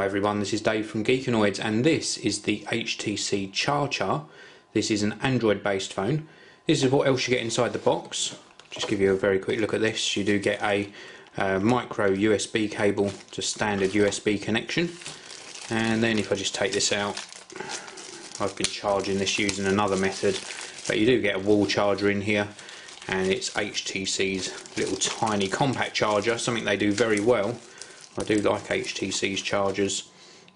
everyone, this is Dave from Geekanoids, and this is the HTC Charger. This is an Android based phone. This is what else you get inside the box. Just give you a very quick look at this. You do get a micro USB cable to standard USB connection, and then if I just take this out, I've been charging this using another method, but you do get a wall charger in here, and it's HTC's little tiny compact charger, something they do very well. I do like HTC's chargers,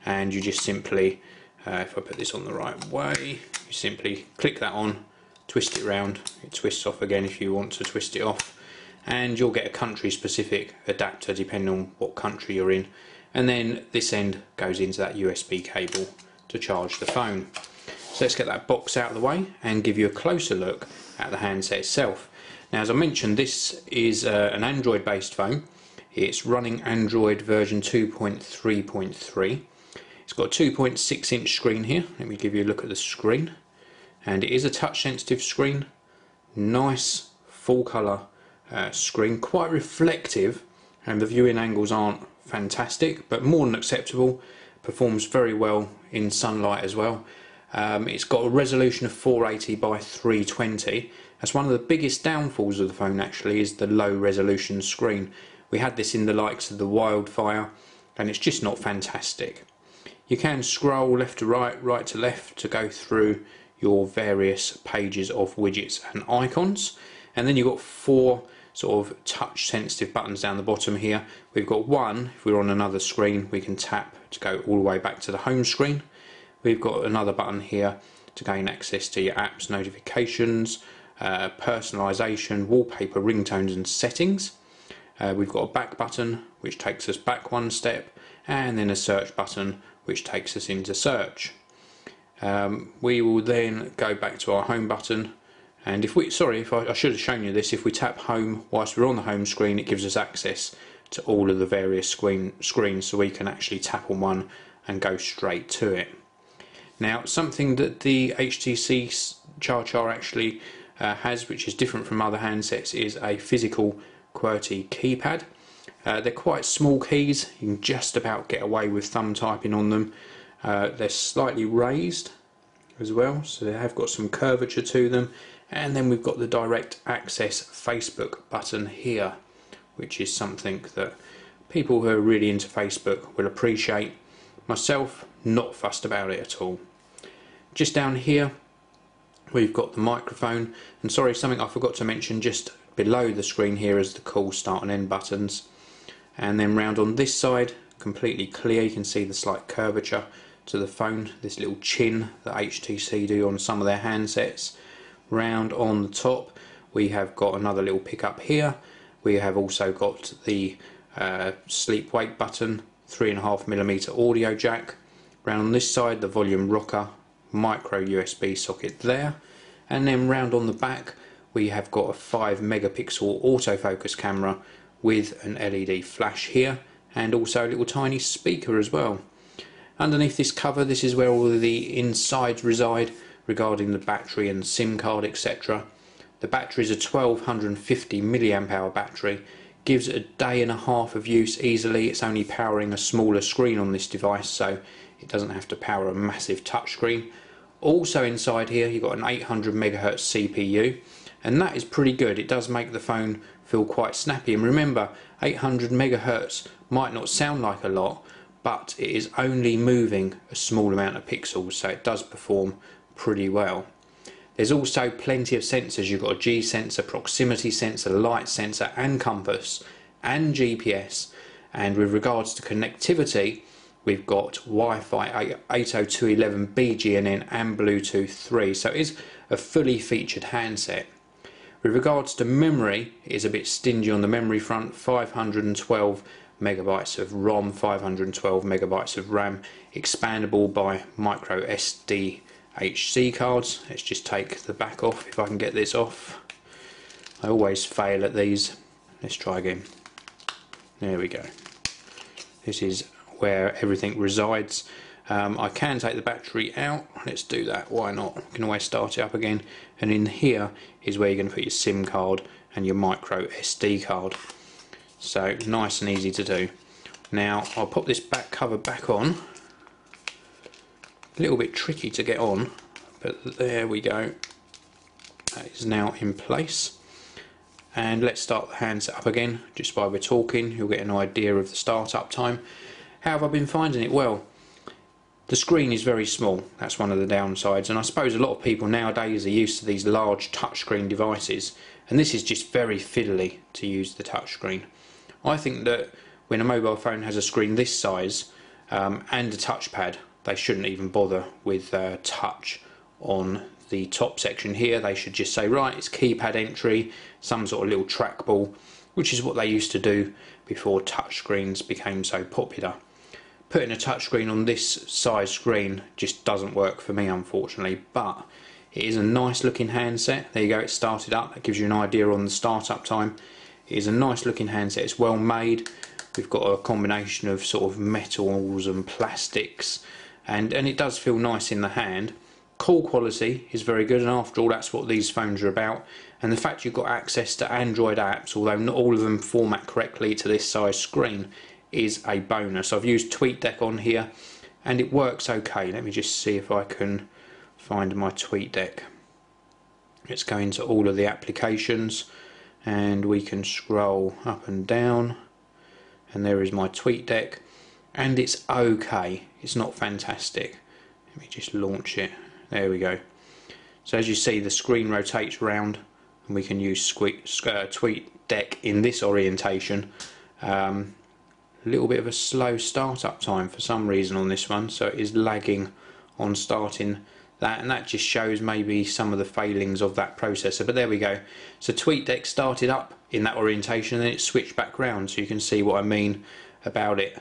and you just simply, if I put this on the right way, you simply click that on, twist it round, it twists off again if you want to twist it off, and you'll get a country specific adapter depending on what country you're in, and then this end goes into that USB cable to charge the phone. So let's get that box out of the way and give you a closer look at the handset itself. Now, as I mentioned, this is an Android based phone. It's running Android version 2.3.3. It's got a 2.6 inch screen here. Let me give you a look at the screen. And it is a touch sensitive screen. Nice full colour screen, quite reflective, and the viewing angles aren't fantastic, but more than acceptable. Performs very well in sunlight as well. It's got a resolution of 480 by 320. That's one of the biggest downfalls of the phone, actually, is the low resolution screen. We had this in the likes of the Wildfire, and it's just not fantastic. You can scroll left to right, right to left to go through your various pages of widgets and icons, and then you've got four sort of touch sensitive buttons down the bottom here. We've got one, if we're on another screen, we can tap to go all the way back to the home screen. We've got another button here to gain access to your apps, notifications, personalisation, wallpaper, ringtones and settings. We've got a back button which takes us back one step, and then a search button which takes us into search. We will then go back to our home button, and if we, I should have shown you this, if we tap home whilst we're on the home screen, it gives us access to all of the various screens, so we can actually tap on one and go straight to it. Now, something that the HTC Charger actually has, which is different from other handsets, is a physical Qwerty Keypad. They're quite small keys, you can just about get away with thumb typing on them. They're slightly raised as well, so they have got some curvature to them, and then we've got the direct access Facebook button here, which is something that people who are really into Facebook will appreciate. Myself, not fussed about it at all. Just down here we've got the microphone, and sorry, something I forgot to mention, just below the screen here is the call, start and end buttons, and then round on this side, completely clear, you can see the slight curvature to the phone, this little chin that HTC do on some of their handsets. Round on the top we have got another little pickup here. We have also got the sleep wake button, 3.5mm audio jack. Round on this side, the volume rocker, micro USB socket there, and then round on the back we have got a 5 megapixel autofocus camera with an LED flash here, and also a little tiny speaker as well. Underneath this cover, this is where all of the insides reside regarding the battery and SIM card, etc. The battery is a 1250 milliamp hour battery, gives it a day and a half of use easily. It's only powering a smaller screen on this device, so it doesn't have to power a massive touchscreen. Also inside here you've got an 800 MHz CPU, and that is pretty good. It does make the phone feel quite snappy, and remember, 800 MHz might not sound like a lot, but it is only moving a small amount of pixels, so it does perform pretty well. There's also plenty of sensors. You've got a G sensor, proximity sensor, light sensor and compass and GPS, and with regards to connectivity we've got Wi-Fi 802.11b GNN and Bluetooth 3, so it is a fully featured handset. With regards to memory, it is a bit stingy on the memory front, 512 megabytes of ROM, 512 megabytes of RAM, expandable by micro SD HC cards. Let's just take the back off, if I can get this off. I always fail at these. Let's try again. There we go. This is where everything resides. I can take the battery out. Let's do that, why not? You can always start it up again, and in here is where you're going to put your SIM card and your micro SD card. So nice and easy to do. Now I'll pop this back cover back on. A little bit tricky to get on, but there we go. That is now in place. And let's start the handset up again. Just while we're talking, you'll get an idea of the startup time. How have I been finding it? Well, the screen is very small. That's one of the downsides, and I suppose a lot of people nowadays are used to these large touchscreen devices, and this is just very fiddly to use the touchscreen. I think that when a mobile phone has a screen this size and a touchpad, they shouldn't even bother with touch on the top section here. They should just say, right, it's keypad entry, some sort of little trackball, which is what they used to do before touchscreens became so popular. Putting a touchscreen on this size screen just doesn't work for me, unfortunately, but it is a nice looking handset. There you go, it's started up. That gives you an idea on the startup time. It is a nice looking handset, it's well made. We've got a combination of sort of metals and plastics, and it does feel nice in the hand. Call quality is very good, and after all that's what these phones are about. And the fact you've got access to Android apps, although not all of them format correctly to this size screen, is a bonus. I've used TweetDeck on here and it works okay. Let me just see if I can find my TweetDeck. Let's go into all of the applications and we can scroll up and down, and there is my TweetDeck, and it's okay. It's not fantastic. Let me just launch it. There we go. So as you see, the screen rotates round and we can use TweetDeck in this orientation. A little bit of a slow startup time for some reason on this one, so it is lagging on starting that, and that just shows maybe some of the failings of that processor. But there we go. So TweetDeck started up in that orientation and then it switched back round, so you can see what I mean about it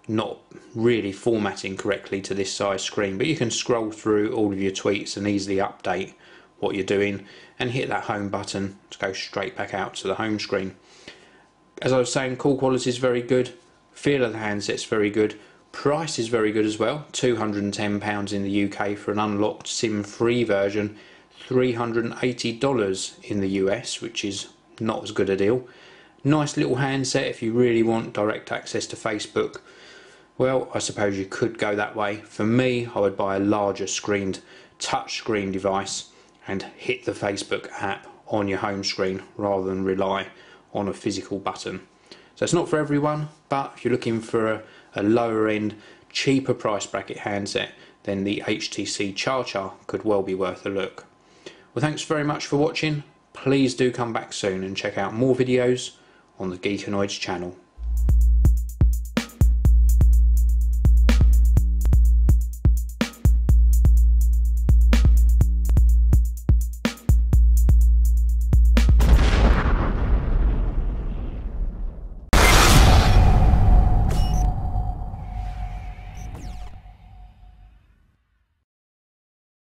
not really formatting correctly to this size screen. But you can scroll through all of your tweets and easily update what you're doing and hit that home button to go straight back out to the home screen. As I was saying, call quality is very good, feel of the handset's very good, price is very good as well. £210 in the UK for an unlocked SIM-free version, $380 in the US, which is not as good a deal. Nice little handset if you really want direct access to Facebook. Well, I suppose you could go that way. For me, I would buy a larger screened touchscreen device and hit the Facebook app on your home screen rather than rely on a physical button. So it's not for everyone, but if you're looking for a lower end, cheaper price bracket handset, then the HTC Charger could well be worth a look. Well, thanks very much for watching. Please do come back soon and check out more videos on the Geekanoids channel.